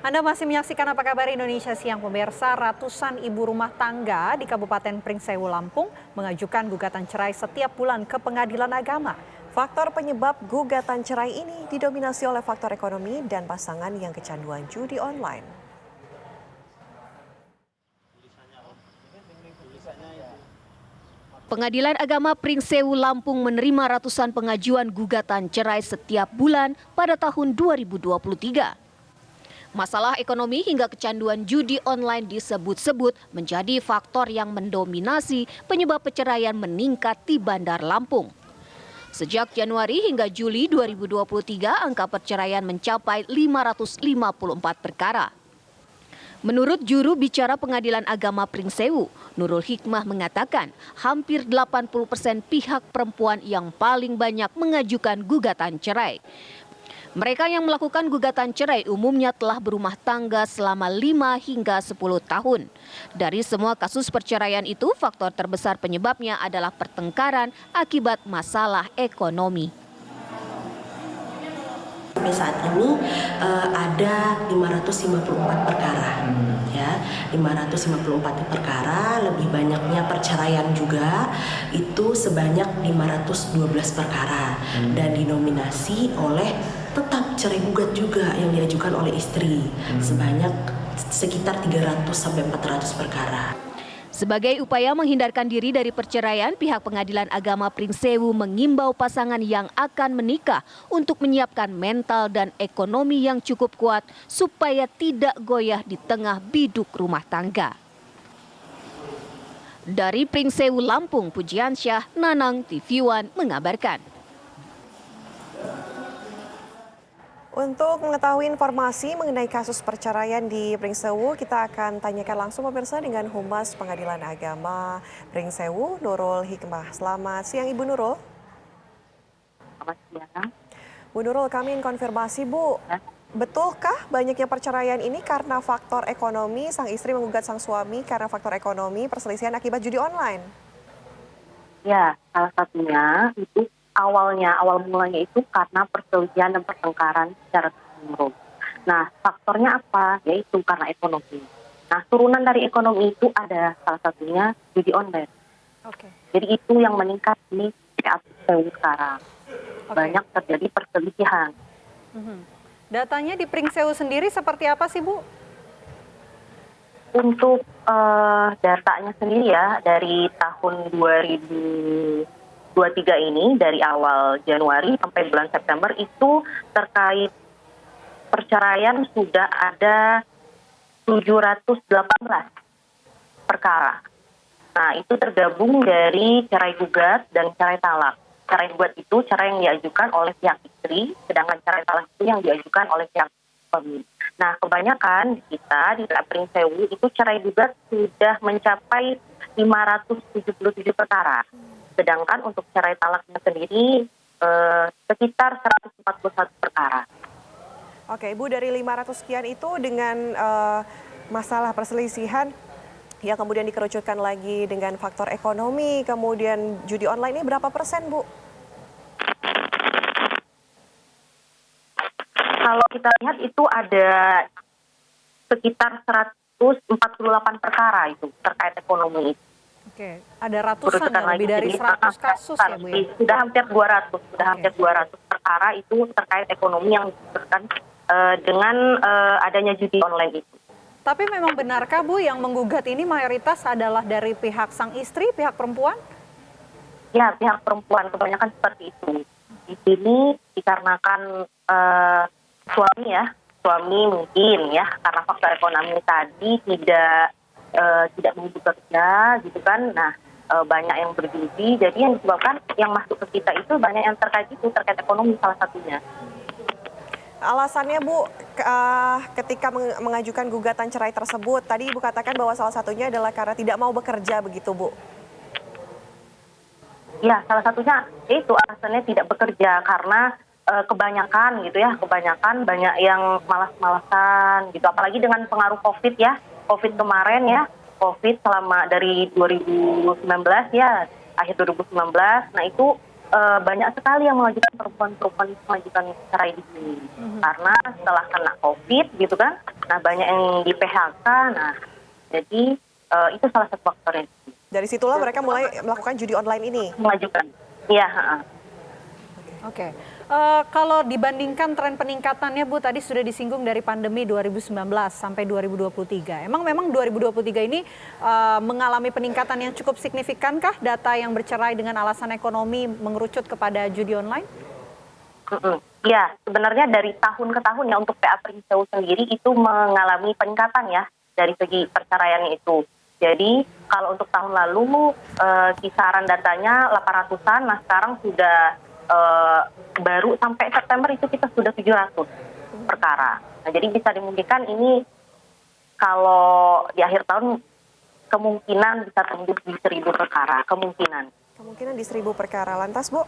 Anda masih menyaksikan Apa Kabar Indonesia Siang, pemirsa. Ratusan ibu rumah tangga di Kabupaten Pringsewu, Lampung mengajukan gugatan cerai setiap bulan ke Pengadilan Agama. Faktor penyebab gugatan cerai ini didominasi oleh faktor ekonomi dan pasangan yang kecanduan judi online. Pengadilan Agama Pringsewu, Lampung menerima ratusan pengajuan gugatan cerai setiap bulan pada tahun 2023. Masalah ekonomi hingga kecanduan judi online disebut-sebut menjadi faktor yang mendominasi penyebab perceraian meningkat di Bandar Lampung. Sejak Januari hingga Juli 2023, angka perceraian mencapai 554 perkara. Menurut juru bicara Pengadilan Agama Pringsewu, Nurul Hikmah mengatakan hampir 80% pihak perempuan yang paling banyak mengajukan gugatan cerai. Mereka yang melakukan gugatan cerai umumnya telah berumah tangga selama 5 hingga 10 tahun. Dari semua kasus perceraian itu, faktor terbesar penyebabnya adalah pertengkaran akibat masalah ekonomi. Sampai saat ini ada 554 perkara, ya, 554 perkara, lebih banyaknya perceraian juga itu sebanyak 512 perkara dan dinominasi oleh tetap cerai gugat juga yang diajukan oleh istri sebanyak sekitar 300 sampai 400 perkara. Sebagai upaya menghindarkan diri dari perceraian, pihak Pengadilan Agama Pringsewu mengimbau pasangan yang akan menikah untuk menyiapkan mental dan ekonomi yang cukup kuat supaya tidak goyah di tengah biduk rumah tangga. Dari Pringsewu, Lampung, Pujiansyah, Nanang, TV One mengabarkan. Untuk mengetahui informasi mengenai kasus perceraian di Pringsewu, kita akan tanyakan langsung pemirsa dengan Humas Pengadilan Agama Pringsewu, Nurul Hikmah. Selamat siang Ibu Nurul. Selamat siang. Bu Nurul, kami ingin konfirmasi Bu, betulkah banyaknya perceraian ini karena faktor ekonomi, sang istri menggugat sang suami karena faktor ekonomi, perselisihan akibat judi online? Ya, salah satunya itu awal mulanya itu karena perselisihan dan pertengkaran secara terus-menerus. Nah, faktornya apa? Yaitu karena ekonomi. Nah, turunan dari ekonomi itu ada salah satunya judi online. Jadi itu yang meningkat di PAPU sekarang. Banyak terjadi perselisihan. Datanya di Pringsewu sendiri seperti apa sih Bu? Untuk datanya sendiri ya, dari tahun 2023 ini, dari awal Januari sampai bulan September itu terkait perceraian sudah ada 718 perkara. Nah, itu tergabung dari cerai gugat dan cerai talak. Cerai gugat itu cerai yang diajukan oleh pihak istri, sedangkan cerai talak itu yang diajukan oleh pihak suami. Nah, kebanyakan kita di Pringsewu itu cerai gugat sudah mencapai 577 perkara. Sedangkan untuk cerai talaknya sendiri sekitar 141 perkara. Oke, Ibu, dari 500 sekian itu dengan masalah perselisihan yang kemudian dikerucutkan lagi dengan faktor ekonomi, kemudian judi online ini berapa persen, Bu? Kalau kita lihat itu ada sekitar 148 perkara itu terkait ekonomi itu. Oke, ada ratusan ya, lebih dari 100 kasus ya Bu ya? Sudah hampir 200 perkara itu terkait ekonomi yang disebutkan dengan adanya judi online itu. Tapi memang benarkah Bu yang menggugat ini mayoritas adalah dari pihak sang istri, pihak perempuan? Ya, pihak perempuan kebanyakan seperti itu. Di sini dikarenakan suami mungkin ya, karena faktor ekonomi tadi tidak mampu bekerja gitu kan. Nah, banyak yang berjudi, jadi yang disebabkan yang masuk ke kita itu banyak yang terkait ekonomi salah satunya. Alasannya Bu, ketika mengajukan gugatan cerai tersebut, tadi Ibu katakan bahwa salah satunya adalah karena tidak mau bekerja begitu Bu? Ya, salah satunya itu alasannya tidak bekerja karena kebanyakan banyak yang malas-malasan gitu, apalagi dengan pengaruh COVID ya. COVID kemarin ya, COVID selama dari 2019 ya, akhir 2019, nah itu banyak sekali yang mengajukan perempuan mengajukan cerai di sini. Karena setelah kena COVID gitu kan, Nah, banyak yang di PHK. Nah, jadi itu salah satu faktornya. Dari situlah mereka mulai melakukan judi online ini. Mengajukan. Iya, heeh. Oke. Kalau dibandingkan tren peningkatannya Bu, tadi sudah disinggung dari pandemi 2019 sampai 2023. Emang memang 2023 ini mengalami peningkatan yang cukup signifikankah data yang bercerai dengan alasan ekonomi mengerucut kepada judi online? Ya, sebenarnya dari tahun ke tahun ya untuk PA Pringsewu sendiri itu mengalami peningkatan ya dari segi perceraiannya itu. Jadi kalau untuk tahun lalu kisaran datanya 800-an, nah sekarang sudah baru sampai September itu kita sudah 700 perkara. Nah, jadi bisa dimungkinkan ini kalau di akhir tahun kemungkinan bisa tembus di 1.000 perkara, kemungkinan Kemungkinan di 1.000 perkara. Lantas Bu,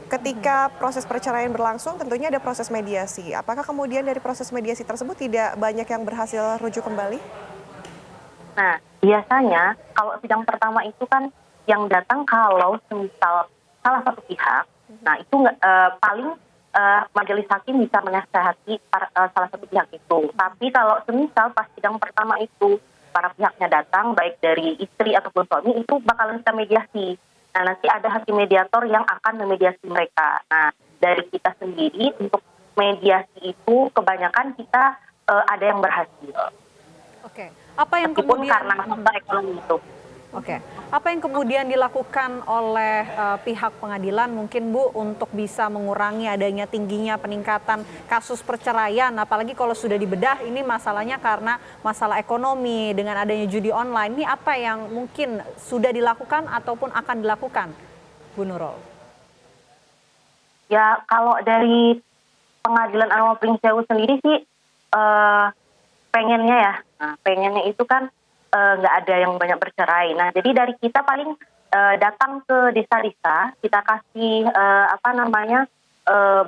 ketika proses perceraian berlangsung tentunya ada proses mediasi. Apakah kemudian dari proses mediasi tersebut tidak banyak yang berhasil rujuk kembali? Nah, biasanya kalau sidang pertama itu kan yang datang kalau semisal salah satu pihak, nah itu paling majelis hakim bisa menasihati salah satu pihak itu. Tapi kalau semisal pas sidang pertama itu para pihaknya datang, baik dari istri ataupun suami, itu bakalan kita mediasi. Nah, nanti ada hakim mediator yang akan memediasi mereka. Nah, dari kita sendiri untuk mediasi itu kebanyakan kita ada yang berhasil. Oke. Apa yang Meskipun kemudian karena faktor ekonomi itu. Oke, apa yang kemudian dilakukan oleh pihak pengadilan mungkin Bu untuk bisa mengurangi adanya tingginya peningkatan kasus perceraian, apalagi kalau sudah dibedah ini masalahnya karena masalah ekonomi dengan adanya judi online. Ini apa yang mungkin sudah dilakukan ataupun akan dilakukan, Bu Nurul? Ya, kalau dari Pengadilan Agama Pringsewu sendiri sih pengennya ya, pengennya itu kan nggak ada yang banyak bercerai. Nah, jadi dari kita paling datang ke desa-desa, kita kasih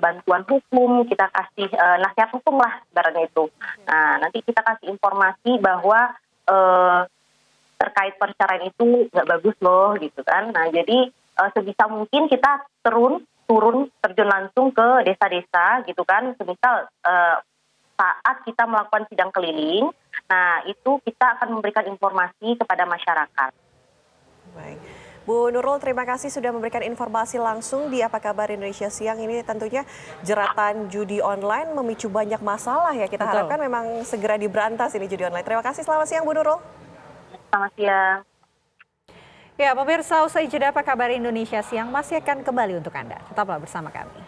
bantuan hukum, kita kasih nasihat hukum lah ibaratnya itu. Nah, nanti kita kasih informasi bahwa terkait perceraian itu nggak bagus loh, gitu kan. Nah, jadi sebisa mungkin kita turun terjun langsung ke desa-desa, gitu kan. Semisal saat kita melakukan sidang keliling, nah itu kita akan memberikan informasi kepada masyarakat. Baik. Bu Nurul, terima kasih sudah memberikan informasi langsung di Apa Kabar Indonesia Siang. Ini tentunya jeratan judi online memicu banyak masalah ya. Kita harapkan memang segera diberantas ini judi online. Terima kasih, selamat siang Bu Nurul. Selamat siang. Ya, pemirsa, usai jeda Apa Kabar Indonesia Siang masih akan kembali untuk Anda. Tetaplah bersama kami.